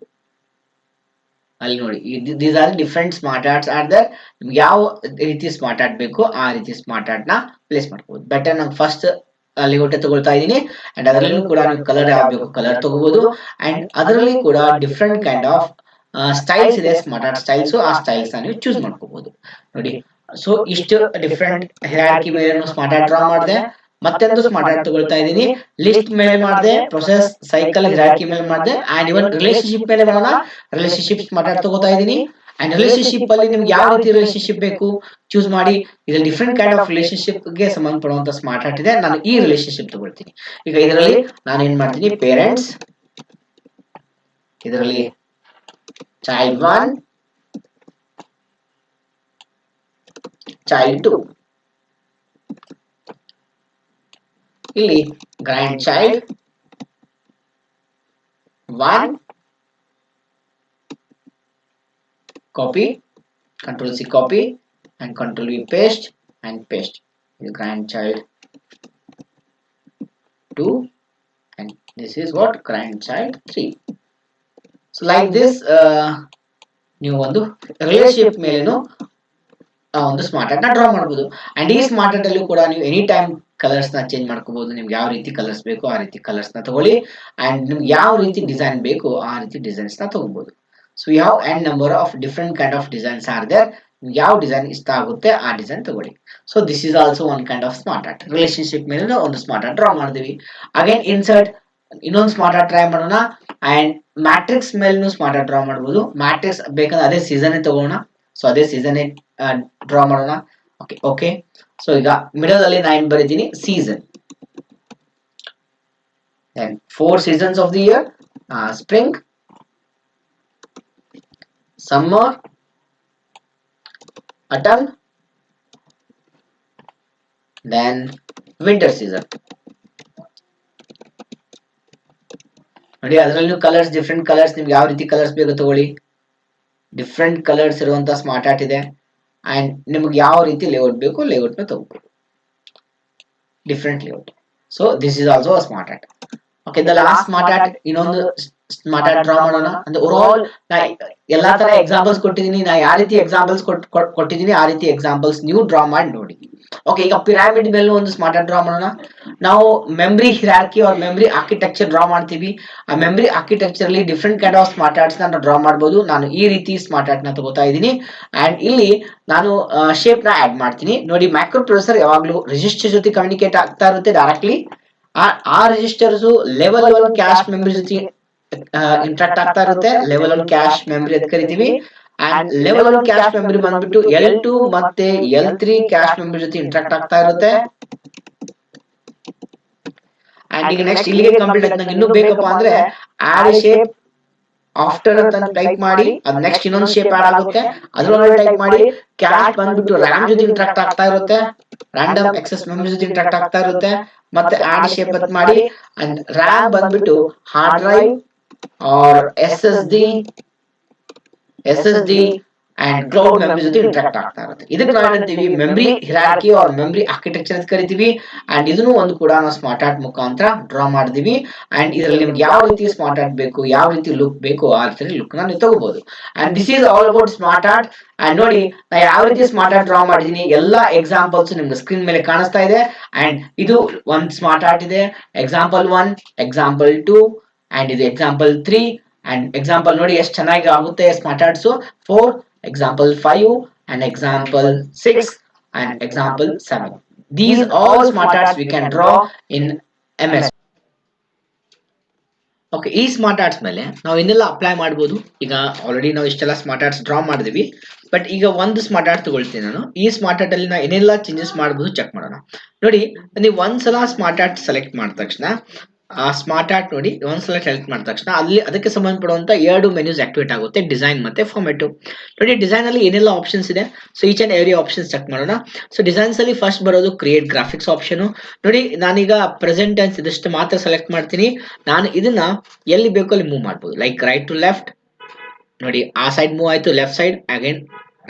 ಅಲ್ಲಿ ನೋಡಿ, these are different smart arts are there. ನಿಮ್ಗೆ ಯಾವ ರೀತಿ ಸ್ಮಾರ್ಟ್ ಆರ್ಟ್ ಬೇಕು ಆ ರೀತಿ ಸ್ಮಾರ್ಟ್ ಆರ್ಟ್ ನ ಪ್ಲೇಸ್ ಮಾಡ್ಕೋಬಹುದು. ಬೆಟರ್ ನಾನು ಫಸ್ಟ್ ಲೇಔಟ್ ತಗೊಳ್ತಾ ಇದ್ದೀನಿ. ಅಂಡ್ ಅದರಲ್ಲೂ ಕೂಡ ನೀವು ಕಲರ್ ಯಾವ್ದು ಬೇಕು ಕಲರ್ ತಗೋಬಹುದು. ಅಂಡ್ ಅದರಲ್ಲಿ ಕೂಡ ಡಿಫ್ರೆಂಟ್ ಕೈಂಡ್ ಆಫ್ ಸ್ಟೈಲ್ಸ್ ಇದೆ, ಸ್ಮಾರ್ಟ್ ಆರ್ಟ್ ಸ್ಟೈಲ್ಸ್. ಆ ಸ್ಟೈಲ್ಸ್ ನ ನೀವು ಚೂಸ್ ಮಾಡ್ಕೋಬಹುದು. ನೋಡಿ, ಸೊ ಇಷ್ಟು ಡಿಫ್ರೆಂಟ್ ಹಿರಾರ್ಕಿ ಮೇಲೆ ಸ್ಮಾರ್ಟ್ ಆರ್ಟ್ ಡ್ರಾ ಮಾಡಿದೆ. ಮತ್ತೊಂದು ಸ್ಮಾರ್ಟ್ ಆರ್ಟ್ ತಗೊಳ್ತಾ ಇದ್ದೀನಿ, ಲಿಸ್ಟ್ ಮೇಲೆ ಮಾಡಿದೆ, ಪ್ರೊಸೆಸ್ ಸೈಕಲ್ ಹಿರಾರ್ಕಿ ಮೇಲೆ ಮಾಡಿದೆ. ಅಂಡ್ ಇವನ್ ರಿಲೇಶನ್ಶಿಪ್ ಮೇಲೆ ಮಾಡೋಣ. ರಿಲೇಶನ್ಶಿಪ್ ಸ್ಮಾರ್ಟ್ ಆರ್ಟ್ ತಗೋತಾ ಇದ್ದೀನಿ. ಅಂಡ್ ರಿಲೇಶನ್ಶಿಪ್ ಅಲ್ಲಿ ನಿಮ್ಗೆ ಯಾವ ರೀತಿ ರಿಲೇಶನ್ಶಿಪ್ ಬೇಕು ಚೂಸ್ ಮಾಡಿ. ಇದರಲ್ಲಿ ಡಿಫ್ರೆಂಟ್ ಕೈಂಡ್ ಆಫ್ ರಿಲೇಶನ್ಶಿಪ್ ಗೆ ಸಂಬಂಧಪಡುವಂತ ಸ್ಮಾರ್ಟ್ ಆರ್ಟ್ ಇದೆ. ನಾನು ಈ ರಿಲೇಶನ್ಶಿಪ್ ತಗೊಳ್ತೀನಿ. ಈಗ ಇದರಲ್ಲಿ ನಾನು ಏನ್ ಮಾಡ್ತೀನಿ, ಪೇರೆಂಟ್ಸ್, ಇದರಲ್ಲಿ ಚೈಲ್ಡ್ 1, ಚೈಲ್ಡ್ 2, ಇಲ್ಲಿ grand child 1, copy, control C copy and control V paste and paste. Grandchild 2, and this is what grandchild 3. So like this ನೀವು ಒಂದು ರಿಲೇಶನ್ಶಿಪ್ ಮೇಲೇನು ಒಂದು ಸ್ಮಾರ್ಟ್ ಆರ್ಟ್ ನ ಡ್ರಾ ಮಾಡಬಹುದು. ಅಂಡ್ ಈ ಸ್ಮಾರ್ಟ್ ಆರ್ಟ್ ಅಲ್ಲೂ ಕೂಡ ನೀವು ಎನಿ ಟೈಮ್ ಕಲರ್ಸ್ ನ ಚೇಂಜ್ ಮಾಡ್ಕೋಬಹುದು. ನಿಮ್ಗೆ ಯಾವ ರೀತಿ ಕಲರ್ಸ್ ಬೇಕು ಆ ರೀತಿ ಕಲರ್ಸ್ ನ ತಗೊಳ್ಳಿ. ಅಂಡ್ ನಿಮ್ಗೆ ಯಾವ ರೀತಿ ಡಿಸೈನ್ ಬೇಕು ಆ ರೀತಿ ಡಿಸೈನ್ಸ್ ನ ತಗೋಬಹುದು. So we have an number of different kind of designs are there. ಯಾವ ಡಿಸೈನ್ ಇಷ್ಟ ಆಗುತ್ತೆ ಆ ಡಿಸೈನ್ ತಗೊಳ್ಳಿ. So this is also one kind of smart art. Relationship ಮೇಲೆ ಒಂದು ಸ್ಮಾರ್ಟ್ ಆರ್ಟ್ ಡ್ರಾ ಮಾಡಿದೀವಿ. ಅಗೇನ್ ಇನ್ಸರ್ಟ್ ಇನ್ನೊಂದು ಸ್ಮಾರ್ಟ್ ಆರ್ಟ್ ಟ್ರೈ ಮಾಡೋಣ. ಅಂಡ್ ಮ್ಯಾಟ್ರಿಕ್ಸ್ ಮೇಲೂ ಸ್ಮಾರ್ಟ್ ಆರ್ಟ್ ಡ್ರಾ ಮಾಡಬಹುದು. ಮ್ಯಾಟ್ರಿಕ್ಸ್ ಬೇಕಂದ್ರೆ ಅದೇ ಸೀಸನ್ ತಗೋಣ. ಸೊ ಅದೇ ಸೀಸನ್ ಡ್ರಾ ಮಾಡೋಣ. Okay okay. ಸೊ ಈಗ ಮಿಡಲ್ ಅಲ್ಲಿ ನಾನು ಬರೀತೀನಿ season. Then 4 seasons of the year: spring, summer, autumn, then winter season. ನೋಡಿ ಅದರಲ್ಲೂ ಕಲರ್ಸ್ ಡಿಫ್ರೆಂಟ್ ಕಲರ್ಸ್ ನಿಮ್ಗೆ ಯಾವ ರೀತಿ ಕಲರ್ಸ್ ಬೇಕು ತಗೊಳ್ಳಿ. ಡಿಫ್ರೆಂಟ್ ಕಲರ್ಸ್ ಇರುವಂತ ಸ್ಮಾರ್ಟ್ ಆರ್ಟ್ ಇದೆ. ಅಂಡ್ ನಿಮ್ಗೆ ಯಾವ ರೀತಿ ಲೇಔಟ್ ಬೇಕು ಲೇಔಟ್ ನ ತಗೋಬಹುದು. Different layout. So this is also a smart art. Okay, the last smart art ಇನ್ನೊಂದು ಸ್ಮಾರ್ಟ್ ಆರ್ಟ್ ಡ್ರಾ ಮಾಡೋಣ. ಅಂದ್ರೆ ಓವರ್ ಆಲ್ ಎಲ್ಲಾ ತರ ಎಕ್ಸಾಂಪಲ್ಸ್ ಕೊಟ್ಟಿದ್ದೀನಿ. ನಾ ಯಾವ ರೀತಿ ಎಕ್ಸಾಂಪಲ್ಸ್ ಕೊಟ್ಟಿದ್ದೀನಿ ಆ ರೀತಿ ಎಕ್ಸಾಂಪಲ್ಸ್ ನೀವು ಡ್ರಾ ಮಾಡಿ ನೋಡಿ. ಓಕೆ, ಈಗ ಪಿರಾಮಿಡ್ ಮೇಲೆ ಒಂದು ಸ್ಮಾರ್ಟ್ ಆರ್ಟ್ ಡ್ರಾ ಮಾಡೋಣ. ನಾವು memory hierarchy or memory architecture draw ಮಾಡ್ತೀವಿ. ಆ ಮೆಮರಿ ಆರ್ಕಿಟೆಕ್ಚರ್ ಅಲ್ಲಿ different kind of smart arts ನ ಡ್ರಾ ಮಾಡಬಹುದು. ನಾನು ಈ ರೀತಿ ಸ್ಮಾರ್ಟ್ ಆರ್ಟ್ ನ ತಗೋತಾ ಇದ್ದೀನಿ. ಅಂಡ್ ಇಲ್ಲಿ ನಾನು ಶೇಪ್ ನ ಆಡ್ ಮಾಡ್ತೀನಿ. ನೋಡಿ, ಮೈಕ್ರೋ ಪ್ರೊಸೆಸರ್ ಯಾವಾಗ್ಲೂ ರಿಜಿಸ್ಟರ್ ಜೊತೆ ಕಮ್ಯುನಿಕೇಟ್ ಆಗ್ತಾ ಇರುತ್ತೆ ಡೈರೆಕ್ಟ್ಲಿ. ಆ ರಿಜಿಸ್ಟರ್ಸ್ ಲೆವೆಲ್ 1 ಕ್ಯಾಶ್ ಮೆಮರಿ ಜೊತೆ ಇಂಟ್ರಾಕ್ಟ್ ಆಗ್ತಾ ಇರುತ್ತೆ. ಲೆವೆಲ್ 1 ಕ್ಯಾಶ್ ಮೆಮರಿ ಅಂತ ಕರಿತೀವಿ. ಅಂಡ್ ಲೆವೆಲ್ 1 ಕ್ಯಾಶ್ ಮೆಮರಿ ಬಂದ್ಬಿಟ್ಟು L2 ಮತ್ತೆ L3 ಕ್ಯಾಶ್ ಮೆಮರಿ ಜೊತೆ ಇಂಟ್ರಾಕ್ಟ್ ಆಗ್ತಾ ಇರುತ್ತೆ. ಅಂಡ್ ಈಗ ನೆಕ್ಸ್ಟ್ ಇಲ್ಲಿಗೆ ಕಂಪ್ಲೀಟ್ ಆಯ್ತು. ನಂಗೆ ಇನ್ನೂ ಬೇಕಪ್ಪ ಅಂದ್ರೆ ಆಡ್ ಶೇಪ್ ಆಫ್ಟರ್ ಅಂತ ಟೈಪ್ ಮಾಡಿ, ಅದ್ ನೆಕ್ಸ್ಟ್ ಇನ್ನೊಂದು ಶೇಪ್ ಆಡ್ ಆಗುತ್ತೆ. ಅದ್ರೊಳಗೆ ಟೈಪ್ ಮಾಡಿ ಕ್ಯಾಶ್ ಬಂದ್ಬಿಟ್ಟು ರ್ಯಾಮ್ ಜೊತೆ ಇಂಟ್ರಾಕ್ಟ್ ಆಗ್ತಾ ಇರುತ್ತೆ. ರ್ಯಾಂಡಮ್ ಎಕ್ಸೆಸ್ ಮೆಮರಿ ಜೊತೆ ಇಂಟ್ರಾಕ್ಟ್ ಆಗ್ತಾ ಇರುತ್ತೆ. ಮತ್ತೆ ಆಡ್ ಶೇಪ್ ಅಂತ ಮಾಡಿ ಅಂಡ್ ರ್ಯಾಮ್ ಬಂದ್ಬಿಟ್ಟು hard drive or S S D and cloud memory ಜೊತೆ ಇಂಟ್ರಾಕ್ಟ್ ಆಗ್ತಾ ಇರುತ್ತೆ. ಇದಕ್ಕೆ ನಾವು ಏನಂತೀವಿ memory hierarchy or memory architecture ಅಂತ ಕರಿತೀವಿ. ಅಂಡ್ ಇದನ್ನು ಒಂದು ಕೂಡ ನಾವು ಸ್ಮಾರ್ಟ್ ಆರ್ಟ್ ಮುಖಾಂತರ ಡ್ರಾ ಮಾಡಿದೀವಿ. ಅಂಡ್ ಇದರಲ್ಲಿ ನಿಮ್ಗೆ ಯಾವ ರೀತಿ ಸ್ಮಾರ್ಟ್ ಆರ್ಟ್ ಬೇಕು, ಯಾವ ರೀತಿ ಲುಕ್ ಬೇಕು ಆ ರೀತಿ ಲುಕ್ ನ ನೀವು ತಗೋಬಹುದು. And this is all about smart art. And ನೋಡಿ, ನಾ ಯಾವ ರೀತಿ ಸ್ಮಾರ್ಟ್ ಆರ್ಟ್ ಡ್ರಾ ಮಾಡಿದೀನಿ ಎಲ್ಲಾ ಎಕ್ಸಾಂಪಲ್ಸ್ ನಿಮ್ಗೆ ಸ್ಕ್ರೀನ್ ಮೇಲೆ ಕಾಣಿಸ್ತಾ ಇದೆ. ಅಂಡ್ ಇದು ಒಂದ್ ಸ್ಮಾರ್ಟ್ ಆರ್ಟ್ ಇದೆ. ಎಕ್ಸಾಂಪಲ್ 1, ಎಕ್ಸಾಂಪಲ್ 2 ಅಂಡ್ ಇದು ಎಕ್ಸಾಂಪಲ್ 3. ಅಂಡ್ ಎಕ್ಸಾಂಪಲ್ ನೋಡಿ ಎಷ್ಟು ಚೆನ್ನಾಗಿ ಆಗುತ್ತೆ smart arts. 4, example 5 and example 6 and example 7. These all smart arts we can draw in MS. Okay, ಈ ಸ್ಮಾರ್ಟ್ ಆರ್ಟ್ಸ್ ಮೇಲೆ ನಾವು ಇನ್ನೆಲ್ಲ ಅಪ್ಲೈ ಮಾಡಬಹುದು. ಈಗ ಆಲ್ರೆಡಿ ನಾವು ಇಷ್ಟೆಲ್ಲ ಸ್ಮಾರ್ಟ್ ಆರ್ಟ್ಸ್ ಡ್ರಾ ಮಾಡಿದ್ವಿ. ಬಟ್ ಈಗ ಒಂದು ಸ್ಮಾರ್ಟ್ ಆರ್ಟ್ ತಗೊಳ್ತೀನಿ ನಾನು. ಈ ಸ್ಮಾರ್ಟ್ ಆರ್ಟ್ ಅಲ್ಲಿ ನಾವು ಏನೆಲ್ಲ ಚೇಂಜಸ್ ಮಾಡಬಹುದು ಚೆಕ್ ಮಾಡೋಣ. ನೋಡಿ, ನೀವು ಒಂದ್ಸಲ ಸ್ಮಾರ್ಟ್ ಆರ್ಟ್ ಸೆಲೆಕ್ಟ್ ಮಾಡಿದ ತಕ್ಷಣ ಆ ಸ್ಮಾರ್ಟ್ ಆರ್ಟ್ ನೋಡಿ ಒಂದ್ಸಲ ಸೆಲೆಕ್ಟ್ ಮಾಡಿದ ತಕ್ಷಣ ಅಲ್ಲಿ ಅದಕ್ಕೆ ಸಂಬಂಧಪಡುವಂತ 2 ಮೆನ್ಯೂಸ್ ಆಕ್ಟಿವೇಟ್ ಆಗುತ್ತೆ: ಡಿಸೈನ್ ಮತ್ತೆ ಫಾರ್ಮೆಟ್. ನೋಡಿ, ಡಿಸೈನ್ ಅಲ್ಲಿ ಏನೆಲ್ಲ ಆಪ್ಷನ್ಸ್ ಇದೆ. So each and every options check ಮಾಡೋಣ. ಸೊ ಡಿಸೈನ್ಸ್ ಅಲ್ಲಿ ಫಸ್ಟ್ ಬರೋದು ಕ್ರಿಯೇಟ್ ಗ್ರಾಫಿಕ್ಸ್ ಆಪ್ಷನ್. ನೋಡಿ, ನಾನೀಗ ಪ್ರೆಸೆಂಟ್ ಟೆನ್ಸ್ ಇದಷ್ಟು ಮಾತ್ರ ಸೆಲೆಕ್ಟ್ ಮಾಡ್ತೀನಿ. ನಾನು ಇದನ್ನ ಎಲ್ಲಿ ಬೇಕೋ ಅಲ್ಲಿ ಮೂವ್ ಮಾಡ್ಬೋದು. Like right to left. ನೋಡಿ, ಆ ಸೈಡ್ ಮೂವ್ ಆಯ್ತು, left side again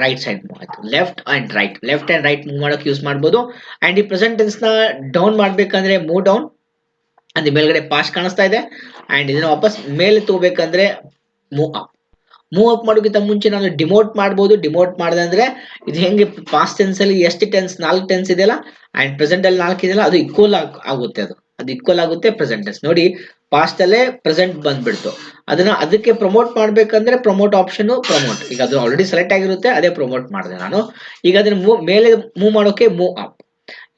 right side move ಆಯ್ತು, ಲೆಫ್ಟ್ ಅಂಡ್ ರೈಟ್ ಮೂವ್ ಮಾಡಕ್ ಯೂಸ್ ಮಾಡ್ಬೋದು. ಅಂಡ್ ಈ ಪ್ರೆಸೆಂಟ್ ಟೆನ್ಸ್ ನ ಡೌನ್ ಮಾಡ್ಬೇಕಂದ್ರೆ ಮೂವ್ ಡೌನ್. ಅಂದ್ರೆ ಮೇಲ್ಗಡೆ ಪಾಸ್ಟ್ ಕಾಣಿಸ್ತಾ ಇದೆ. ಅಂಡ್ ಇದನ್ನ ವಾಪಸ್ ಮೇಲೆ ತಗೋಬೇಕಂದ್ರೆ ಮೂವ್ ಅಪ್. ಮೂವ್ ಅಪ್ ಮಾಡೋಕ್ಕಿಂತ ಮುಂಚೆ ನಾನು ಡಿಮೋಟ್ ಮಾಡಬಹುದು. ಡಿಮೋಟ್ ಮಾಡಿದ್ರೆ ಇದು ಹೆಂಗೆ ಪಾಸ್ಟ್ ಟೆನ್ಸ್ ಅಲ್ಲಿ ಎಷ್ಟು ಟೆನ್ಸ್ 4 ಟೆನ್ಸ್ ಇದೆಯಲ್ಲ ಅಂಡ್ ಪ್ರೆಸೆಂಟ್ ಅಲ್ಲಿ 4 ಇದೆಯಲ್ಲ ಅದು ಈಕ್ವಲ್ ಆಗುತ್ತೆ. ಅದು ಈಕ್ವಲ್ ಆಗುತ್ತೆ ಪ್ರೆಸೆಂಟ್ ಟೆನ್ಸ್. ನೋಡಿ, ಪಾಸ್ಟ್ ಅಲ್ಲೇ ಪ್ರೆಸೆಂಟ್ ಬಂದ್ಬಿಡ್ತು. ಅದಕ್ಕೆ ಪ್ರಮೋಟ್ ಮಾಡ್ಬೇಕಂದ್ರೆ ಪ್ರಮೋಟ್ ಆಪ್ಷನ್ ಪ್ರಮೋಟ್. ಈಗ ಅದು ಆಲ್ರೆಡಿ ಸೆಲೆಕ್ಟ್ ಆಗಿರುತ್ತೆ, ಅದೇ ಪ್ರಮೋಟ್ ಮಾಡಿದೆ ನಾನು. ಈಗ ಅದನ್ನ ಮೇಲೆ ಮೂವ್ ಮಾಡೋಕೆ ಮೂವ್ ಅಪ್.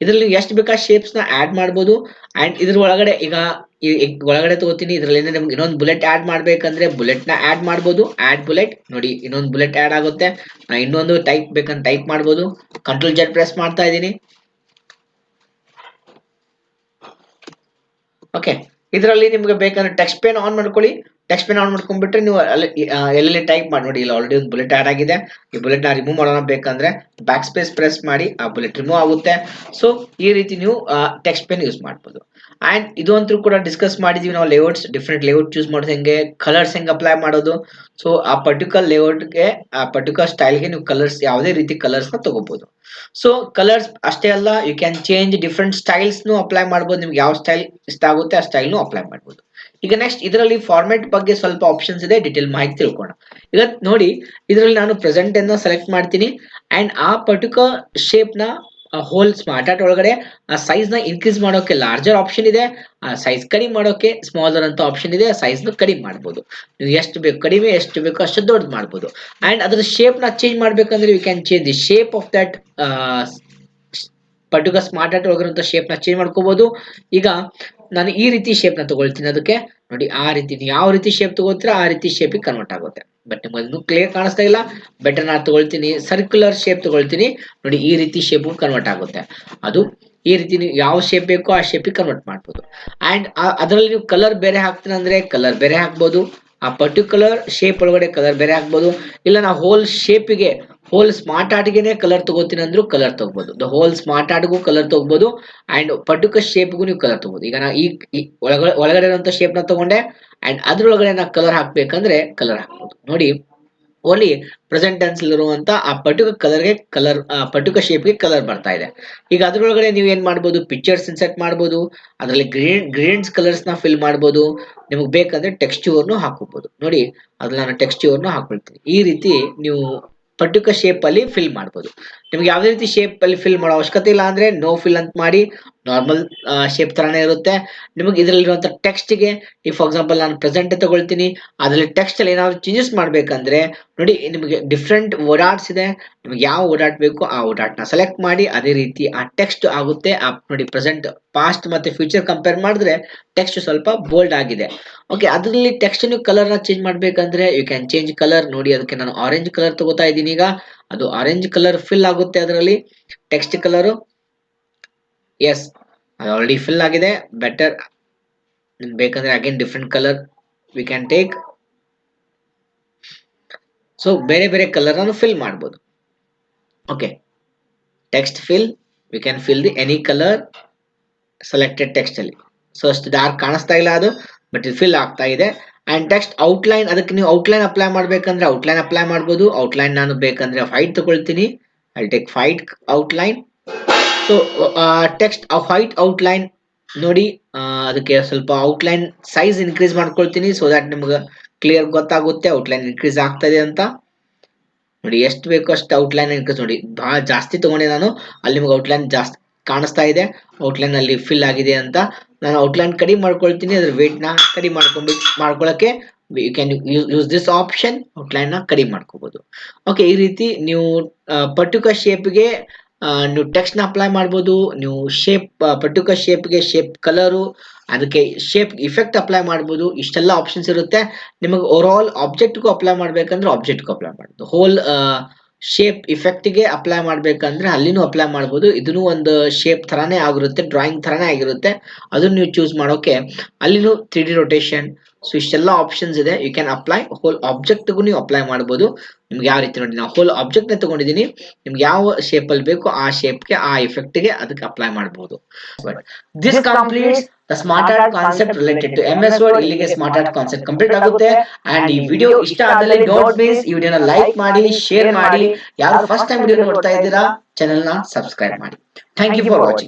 ಇದರಲ್ಲಿ ಎಷ್ಟು ಬೇಕಾ ಶೇಪ್ಸ್ ನ ಆಡ್ ಮಾಡಬಹುದು. ಅಂಡ್ ಇದ್ರ ಒಳಗಡೆ ಈಗ ಒಳಗಡೆ ತಗೋತೀನಿ. ಇದ್ರಲ್ಲಿ ನಮ್ಗೆ ಇನ್ನೊಂದು ಬುಲೆಟ್ ಆಡ್ ಮಾಡ್ಬೇಕಂದ್ರೆ ಬುಲೆಟ್ ನ ಆಡ್ ಮಾಡಬಹುದು. Add bullet. ನೋಡಿ, ಇನ್ನೊಂದು ಬುಲೆಟ್ ಆಡ್ ಆಗುತ್ತೆ. ನಾ ಇನ್ನೊಂದು ಟೈಪ್ ಬೇಕಂತ ಟೈಪ್ ಮಾಡಬಹುದು. ಕಂಟ್ರೋಲ್ Z ಪ್ರೆಸ್ ಮಾಡ್ತಾ ಇದ್ದೀನಿ. ಓಕೆ, ಇದರಲ್ಲಿ ನಿಮ್ಗೆ ಬೇಕಂದ್ರೆ ಟೆಕ್ಸ್ಟ್ ಪೇನ್ ಆನ್ ಮಾಡ್ಕೊಳ್ಳಿ. ಟೆಕ್ಸ್ಟ್ ಪೆನ್ ಆನ್ ಮಾಡ್ಕೊಂಡ್ಬಿಟ್ರೆ ನೀವು ಎಲ್ಲೆಲ್ಲಿ ಟೈಪ್ ಮಾಡಿ ನೋಡಿ. ಇಲ್ಲಿ ಆಲ್ರೆಡಿ ಒಂದು ಬುಲೆಟ್ ಆಡ್ ಆಗಿದೆ. ಈ ಬುಲೆಟ್ ನ ರಿಮೂವ್ ಮಾಡೋಣ ಬೇಕಂದ್ರೆ ಬ್ಯಾಕ್ ಸ್ಪೇಸ್ ಪ್ರೆಸ್ ಮಾಡಿ ಆ ಬುಲೆಟ್ ರಿಮೂವ್ ಆಗುತ್ತೆ. ಸೊ ಈ ರೀತಿ ನೀವು ಟೆಕ್ಸ್ಟ್ ಪೆನ್ ಯೂಸ್ ಮಾಡ್ಬೋದು. ಅಂಡ್ ಇದು ಅಂತೂ ಕೂಡ ಡಿಸ್ಕಸ್ ಮಾಡಿದೀವಿ ನಾವು ಲೇಔಟ್ಸ್, ಡಿಫ್ರೆಂಟ್ ಲೇಔಟ್ ಚೂಸ್ ಮಾಡೋದು ಹೆಂಗೆ, ಕಲರ್ಸ್ ಹೆಂಗೆ ಅಪ್ಲೈ ಮಾಡೋದು. ಸೊ ಆ ಪರ್ಟಿಕ್ಯುಲರ್ ಲೇಔಟ್ಗೆ ಆ ಪರ್ಟಿಕ್ಯುಲರ್ ಸ್ಟೈಲ್ಗೆ ನೀವು ಕಲರ್ಸ್ ಯಾವುದೇ ರೀತಿ ಕಲರ್ಸ್ ನ ತಗೋಬಹುದು. ಸೊ ಕಲರ್ಸ್ ಅಷ್ಟೇ ಅಲ್ಲ, you can change different styles ನು ಅಪ್ಲೈ ಮಾಡ್ಬೋದು. ನಿಮ್ಗೆ ಯಾವ ಸ್ಟೈಲ್ ಇಷ್ಟ ಆಗುತ್ತೆ ಆ ಸ್ಟೈಲ್ ನು ಅಪ್ಲೈ ಮಾಡ್ಬೋದು. ಈಗ ನೆಕ್ಸ್ಟ್ ಇದರಲ್ಲಿ ಫಾರ್ಮೆಟ್ ಬಗ್ಗೆ ಸ್ವಲ್ಪ ಆಪ್ಷನ್ಸ್ ಇದೆ, ಡೀಟೇಲ್ ಮಾಹಿತಿ ತಿಳ್ಕೋಣ. ಈಗ ನೋಡಿ, ಇದರಲ್ಲಿ ನಾನು ಪ್ರೆಸೆಂಟ್ ಅನ್ನ ಸೆಲೆಕ್ಟ್ ಮಾಡ್ತೀನಿ ಅಂಡ್ ಆ ಪರ್ಟಿಕ್ಯುಲರ್ ಶೇಪ್ ನ ಹೋಲ್ ಸ್ಮಾರ್ಟ್ ಆರ್ಟ್ ಒಳಗಡೆ ಆ ಸೈಜ್ ನ ಇನ್ಕ್ರೀಸ್ ಮಾಡೋಕೆ ಲಾರ್ಜರ್ ಆಪ್ಷನ್ ಇದೆ, ಆ ಸೈಜ್ ಕಡಿಮೆ ಮಾಡೋಕೆ ಸ್ಮಾಲರ್ ಅಂತ ಆಪ್ಷನ್ ಇದೆ. ಸೈಜ್ ನ ಕಡಿಮೆ ಮಾಡ್ಬೋದು, ನೀವು ಎಷ್ಟು ಬೇಕು ಕಡಿಮೆ, ಎಷ್ಟು ಬೇಕೋ ಅಷ್ಟು ದೊಡ್ಡದು ಮಾಡ್ಬೋದು. ಅಂಡ್ ಅದರ ಶೇಪ್ ನ ಚೇಂಜ್ ಮಾಡ್ಬೇಕಂದ್ರೆ you can change the shape of that particular smart art ಒಳಗಿರುವಂತ ಶೇಪ್ ನ ಚೇಂಜ್ ಮಾಡ್ಕೋಬಹುದು. ಈಗ ನಾನು ಈ ರೀತಿ ಶೇಪ್ ನ ತಗೊಳ್ತೀನಿ. ಅದಕ್ಕೆ ನೋಡಿ, ಆ ರೀತಿ ಯಾವ ರೀತಿ ಶೇಪ್ ತಗೋತೀರಾ ಆ ರೀತಿ ಶೇಪ್ ಕನ್ವರ್ಟ್ ಆಗುತ್ತೆ. ಬಟ್ ನಿಮ್ಮನ್ನು ಕ್ಲಿಯರ್ ಕಾಣಿಸ್ತಾ ಇಲ್ಲ. ಬೆಟರ್ ನಾನು ತಗೊಳ್ತೀನಿ ಸರ್ಕ್ಯುಲರ್ ಶೇಪ್ ತಗೊಳ್ತೀನಿ. ನೋಡಿ ಈ ರೀತಿ ಶೇಪ್ ಕನ್ವರ್ಟ್ ಆಗುತ್ತೆ. ಅದು ಈ ರೀತಿ ನೀವು ಯಾವ ಶೇಪ್ ಬೇಕೋ ಆ ಶೇಪ್ ಕನ್ವರ್ಟ್ ಮಾಡ್ಬೋದು. ಅಂಡ್ ಅದರಲ್ಲಿ ನೀವು ಕಲರ್ ಬೇರೆ ಹಾಕ್ತೀನಿ ಅಂದ್ರೆ ಕಲರ್ ಬೇರೆ ಹಾಕ್ಬೋದು. ಆ ಪರ್ಟಿಕ್ಯುಲರ್ ಶೇಪ್ ಒಳಗಡೆ ಕಲರ್ ಬೇರೆ ಹಾಕ್ಬೋದು. ಇಲ್ಲ ನಾವು ಹೋಲ್ ಶೇಪಿಗೆ, ಹೋಲ್ ಸ್ಮಾರ್ಟ್ ಆರ್ಟ್ಗೆನೆ ಕಲರ್ ತಗೋತೀನಿ ಅಂದ್ರೂ ಕಲರ್ ತಗೋಬಹುದು. ದ ಹೋಲ್ ಸ್ಮಾರ್ಟ್ ಆರ್ಟ್ಗೂ ಕಲರ್ ತಗೋಬಹುದು ಅಂಡ್ ಪರ್ಟಿಕ್ಯುಲರ್ ಶೇಪ್ಗೂ ನೀವು ಕಲರ್ ತಗೋಬಹುದು. ಈಗ ನಾ ಈ ಒಳಗಡೆ ಇರುವಂತ ಶೇಪ್ ನ ತಗೊಂಡೆ ಅಂಡ್ ಅದ್ರೊಳಗಡೆ ನಾ ಕಲರ್ ಹಾಕ್ಬೇಕಂದ್ರೆ ಕಲರ್ ಹಾಕ್ಬೋದು. ನೋಡಿ, ಓನ್ಲಿ ಪ್ರೆಸೆಂಟ್ ಟೆನ್ಸ್ ಇರುವಂತ ಆ ಪರ್ಟಿಕ್ಯುಲರ್ ಕಲರ್ಗೆ ಕಲರ್, ಪರ್ಟಿಕ್ಯುಲರ್ ಶೇಪ್ಗೆ ಕಲರ್ ಬರ್ತಾ ಇದೆ. ಈಗ ಅದ್ರೊಳಗಡೆ ನೀವು ಏನ್ ಮಾಡ್ಬೋದು, ಪಿಕ್ಚರ್ಸ್ ಇನ್ಸೆಟ್ ಮಾಡ್ಬೋದು. ಅದರಲ್ಲಿ ಗ್ರೇಡ್ಸ್ ಕಲರ್ಸ್ ನ ಫಿಲ್ ಮಾಡ್ಬೋದು. ನಿಮಗೆ ಬೇಕಂದ್ರೆ ಟೆಕ್ಸ್ಚರ್ನು ಹಾಕೋಬಹುದು. ನೋಡಿ, ಅದ್ರಲ್ಲಿ ನಾನು ಟೆಕ್ಸ್ಚರ್ನು ಹಾಕೊಳ್ತೀನಿ. ಈ ರೀತಿ ನೀವು ಪರ್ಟಿಕ್ಯುಲರ್ ಶೇಪ್ ಅಲ್ಲಿ ಫಿಲ್ ಮಾಡ್ಬೋದು. ನಿಮ್ಗೆ ಯಾವುದೇ ರೀತಿ ಶೇಪ್ ಅಲ್ಲಿ ಫಿಲ್ ಮಾಡೋ ಅವಶ್ಯಕತೆ ಇಲ್ಲ ಅಂದ್ರೆ ನೋ ಫಿಲ್ ಅಂತ ಮಾಡಿ ನಾರ್ಮಲ್ ಶೇಪ್ ತರಾನೇ ಇರುತ್ತೆ. ನಿಮಗೆ ಇದರಲ್ಲಿರುವಂತ ಟೆಕ್ಸ್ಟ್ ಗೆ, ಈ ಫಾರ್ ಎಕ್ಸಾಂಪಲ್ ನಾನು ಪ್ರೆಸೆಂಟ್ ತಗೊಳ್ತೀನಿ, ಅದರಲ್ಲಿ ಟೆಕ್ಸ್ಟ್ ಅಲ್ಲಿ ಏನಾದ್ರು ಚೇಂಜಸ್ ಮಾಡ್ಬೇಕಂದ್ರೆ ನೋಡಿ, ನಿಮಗೆ ಡಿಫ್ರೆಂಟ್ ವರ್ಡ್ ಆರ್ಟ್ಸ್ ಇದೆ. ನಿಮ್ಗೆ ಯಾವ ವರ್ಡ್ ಆರ್ಟ್ ಬೇಕು ಆ ವರ್ಡ್ ಆರ್ಟ್ ನ ಸೆಲೆಕ್ಟ್ ಮಾಡಿ ಅದೇ ರೀತಿ ಆ ಟೆಕ್ಸ್ಟ್ ಆಗುತ್ತೆ. ನೋಡಿ, ಪ್ರೆಸೆಂಟ್, ಪಾಸ್ಟ್ ಮತ್ತೆ ಫ್ಯೂಚರ್ ಕಂಪೇರ್ ಮಾಡಿದ್ರೆ ಟೆಕ್ಸ್ಟ್ ಸ್ವಲ್ಪ ಬೋಲ್ಡ್ ಆಗಿದೆ. ಓಕೆ, ಅದರಲ್ಲಿ ಟೆಕ್ಸ್ಟ್ ನೀವು ಕಲರ್ ನ ಚೇಂಜ್ ಮಾಡ್ಬೇಕಂದ್ರೆ ಯು ಕ್ಯಾನ್ ಚೇಂಜ್ ಕಲರ್. ನೋಡಿ, ಅದಕ್ಕೆ ನಾನು ಆರೆಂಜ್ ಕಲರ್ ತಗೋತಾ ಇದ್ದೀನಿ. ಈಗ ಅದು ಆರೆಂಜ್ ಕಲರ್ ಫಿಲ್ ಆಗುತ್ತೆ ಅದರಲ್ಲಿ ಟೆಕ್ಸ್ಟ್ ಕಲರ್. ಎಸ್, ಅದು ಆಲ್ರೆಡಿ ಫಿಲ್ ಆಗಿದೆ. ಬೆಟರ್ ಬೇಕಂದ್ರೆ again different colour we can take. So ಬೇರೆ ಬೇರೆ ಕಲರ್ ಅನ್ನು ಫಿಲ್ ಮಾಡಬಹುದು. Okay, text fill, we can fill the any colour selected text ಅಲ್ಲಿ. ಸೊ ಅಷ್ಟು ಡಾರ್ಕ್ ಕಾಣಿಸ್ತಾ ಇಲ್ಲ ಅದು, ಬಟ್ ಇದು ಫಿಲ್ ಆಗ್ತಾ ಇದೆ. ಅಂಡ್ ಟೆಕ್ಸ್ಟ್ ಔಟ್ಲೈನ್, ಅದಕ್ಕೆ ನೀವು ಔಟ್ಲೈನ್ ಅಪ್ಲೈ ಮಾಡ್ಬೇಕಂದ್ರೆ ಔಟ್ಲೈನ್ ಅಪ್ಲೈ ಮಾಡ್ಬೋದು. ಔಟ್ಲೈನ್ ನಾನು ಬೇಕಂದ್ರೆ ವೈಟ್ ತಗೊಳ್ತೀನಿ. I take white outline. So text white outline ನೋಡಿ, ಅದಕ್ಕೆ ಸ್ವಲ್ಪ ಔಟ್ಲೈನ್ ಸೈಜ್ ಇನ್ಕ್ರೀಸ್ ಮಾಡ್ಕೊಳ್ತೀನಿ ಸೊ ದಟ್ ನಿಮ್ಗೆ ಕ್ಲಿಯರ್ ಗೊತ್ತಾಗುತ್ತೆ ಔಟ್ಲೈನ್ ಇನ್ಕ್ರೀಸ್ ಆಗ್ತಾ ಇದೆ ಅಂತ. ನೋಡಿ, ಎಷ್ಟು ಬೇಕೋ ಅಷ್ಟು ಔಟ್ಲೈನ್ ಇನ್ಕ್ರೀಸ್. ನೋಡಿ, ಬಹಳ ಜಾಸ್ತಿ ತಗೊಂಡೆ ನಾನು, ಅಲ್ಲಿ ನಿಮ್ಗೆ ಔಟ್ಲೈನ್ ಜಾಸ್ತಿ ಕಾಣಿಸ್ತಾ ಇದೆ, ಔಟ್ಲೈನ್ ಅಲ್ಲಿ ಫಿಲ್ ಆಗಿದೆ ಅಂತ. ನಾನು ಔಟ್ಲೈನ್ ಕಡಿಮೆ ಮಾಡ್ಕೊಳ್ತೀನಿ. ಅದ್ರ ವೇಟ್ ನ ಕಡಿಮೆ ಮಾಡ್ಕೊಳ್ಳಕ್ಕೆ you can use this option. Outline ನ ಕಡಿಮೆ ಮಾಡ್ಕೋಬಹುದು. ಓಕೆ, ಈ ರೀತಿ ನೀವು ಪರ್ಟಿಕ್ಯುಲರ್ ಶೇಪ್ಗೆ ನೀವು ಟೆಕ್ಸ್ಟ್ ನ ಅಪ್ಲೈ ಮಾಡ್ಬೋದು. ನೀವು ಶೇಪ್, ಪರ್ಟಿಕ್ಯುಲರ್ ಶೇಪ್ಗೆ ಶೇಪ್ ಕಲರು, ಅದಕ್ಕೆ ಶೇಪ್ ಇಫೆಕ್ಟ್ ಅಪ್ಲೈ ಮಾಡ್ಬೋದು. ಇಷ್ಟೆಲ್ಲ ಆಪ್ಷನ್ಸ್ ಇರುತ್ತೆ. ನಿಮಗೆ ಓವರ್ ಆಲ್ ಆಬ್ಜೆಕ್ಟ್ಗೂ ಅಪ್ಲೈ ಮಾಡ್ಬೇಕಂದ್ರೆ ಆಬ್ಜೆಕ್ಟ್ಗೂ ಅಪ್ಲೈ ಮಾಡ್ಬೋದು. ಹೋಲ್ ಶೇಪ್ ಇಫೆಕ್ಟ್ಗೆ ಅಪ್ಲೈ ಮಾಡ್ಬೇಕಂದ್ರೆ ಅಲ್ಲಿನೂ ಅಪ್ಲೈ ಮಾಡ್ಬೋದು. ಇದನ್ನು ಒಂದು ಶೇಪ್ ತರಾನೇ ಆಗಿರುತ್ತೆ, ಡ್ರಾಯಿಂಗ್ ತರಾನೇ ಆಗಿರುತ್ತೆ. ಅದನ್ನ ನೀವು ಚೂಸ್ ಮಾಡೋಕೆ ಅಲ್ಲಿನೂ 3D ರೊಟೇಷನ್. ಸೊ ಇಷ್ಟೆಲ್ಲ ಆಪ್ಷನ್ಸ್ ಇದೆ. ಯು ಕ್ಯಾನ್ ಅಪ್ಲೈ ಹೋಲ್ ಆಬ್ಜೆಕ್ಟ್ಗೂ ನೀವು ಅಪ್ಲೈ ಮಾಡ್ಬೋದು. ನಿಮ್ಗೆ ಯಾವ ರೀತಿ, ನೋಡಿ, ನಾವು ಹೋಲ್ ಆಬ್ಜೆಕ್ಟ್ ನ ತಗೊಂಡಿದ್ದೀನಿ. ನಿಮ್ಗೆ ಯಾವ ಶೇಪ್ ಅಲ್ಲಿ ಬೇಕು ಆ ಶೇಪ್ಗೆ, ಆ ಇಫೆಕ್ಟ್ಗೆ ಅದಕ್ಕೆ ಅಪ್ಲೈ ಮಾಡಬಹುದು. This completes the smart art concept related to MS word. ಇಲ್ಲಿಗೆ ಸ್ಮಾರ್ಟ್ ಆರ್ಟ್ ಕಾನ್ಸೆಪ್ಟ್ ಕಂಪ್ಲೀಟ್ ಆಗುತ್ತೆ. ಅಂಡ್ ಈ ವಿಡಿಯೋ ಇಷ್ಟ ಆದಲ್ಲಿ ಡೋಂಟ್ ಮಿಸ್ ಈ ವಿಡಿಯೋನ ಲೈಕ್ ಮಾಡಿ, ಶೇರ್ ಮಾಡಿ. ಯಾರು ಫಸ್ಟ್ ಟೈಮ್ ವಿಡಿಯೋ ನೋಡ್ತಾ ಇದ್ದೀರಾ ಚಾನೆಲ್ ನ ಸಬ್ಸ್ಕ್ರೈಬ್ ಮಾಡಿ. Thank you for watching.